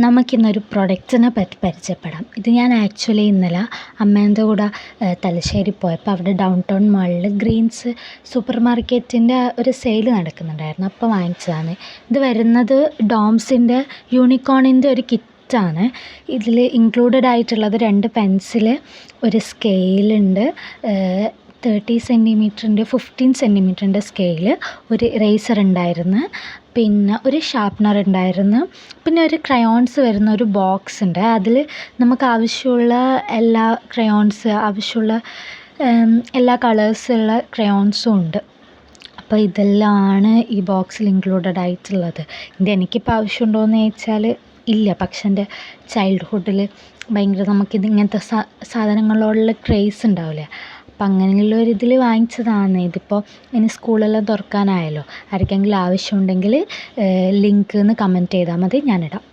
നമുക്കിന്നൊരു പ്രൊഡക്റ്റിനെ പറ്റി പരിചയപ്പെടാം. ഇത് ഞാൻ ആക്ച്വലി ഇന്നലെ അമ്മേൻ്റെ കൂടെ തലശ്ശേരി പോയപ്പോൾ അവിടെ ഡൗൺ ടൗൺ മാളിൽ ഗ്രീൻസ് സൂപ്പർ മാർക്കറ്റിൻ്റെ ഒരു സെയിൽ നടക്കുന്നുണ്ടായിരുന്നു. അപ്പോൾ വാങ്ങിച്ചതാണ്. ഇത് വരുന്നത് ഡോംസിൻ്റെ യൂണിക്കോണിൻ്റെ ഒരു കിറ്റാണ്. ഇതിൽ ഇൻക്ലൂഡഡ് ആയിട്ടുള്ളത് 2 പെൻസില്, ഒരു സ്കെയിലുണ്ട്, 30 സെൻറ്റിമീറ്ററിൻ്റെ 15 സെൻറ്റിമീറ്ററിൻ്റെ സ്കെയില്, ഒരു ഇറേസർ ഉണ്ടായിരുന്നു, പിന്നെ ഒരു ഷാർപ്പ്നർ ഉണ്ടായിരുന്നു, പിന്നെ ഒരു ക്രയോൺസ് വരുന്ന ഒരു ബോക്സ് ഉണ്ട്. അതിൽ നമുക്ക് ആവശ്യമുള്ള എല്ലാ ക്രയോൺസ്, ആവശ്യമുള്ള എല്ലാ കളേഴ്സുള്ള ക്രയോൺസും ഉണ്ട്. അപ്പോൾ ഇതെല്ലാമാണ് ഈ ബോക്സിൽ ഇൻക്ലൂഡഡ് ആയിട്ടുള്ളത്. എനിക്കിപ്പോൾ ആവശ്യമുണ്ടോയെന്ന് ചോദിച്ചാൽ ഇല്ല. പക്ഷെ എൻ്റെ ചൈൽഡ്ഹുഡിൽ ഭയങ്കര നമുക്കിത് ഇങ്ങനത്തെ സാധനങ്ങളോടുള്ള ക്രേസ് ഉണ്ടാവില്ലേ, അപ്പം അങ്ങനെയുള്ള ഒരു ഇതിൽ വാങ്ങിച്ചതാണ്. ഇതിപ്പോൾ ഇനി സ്കൂളെല്ലാം തുറക്കാനായല്ലോ. ആർക്കെങ്കിലും ആവശ്യമുണ്ടെങ്കിൽ ലിങ്ക് കമൻറ്റ് ചെയ്താൽ മതി, ഞാനിടാം.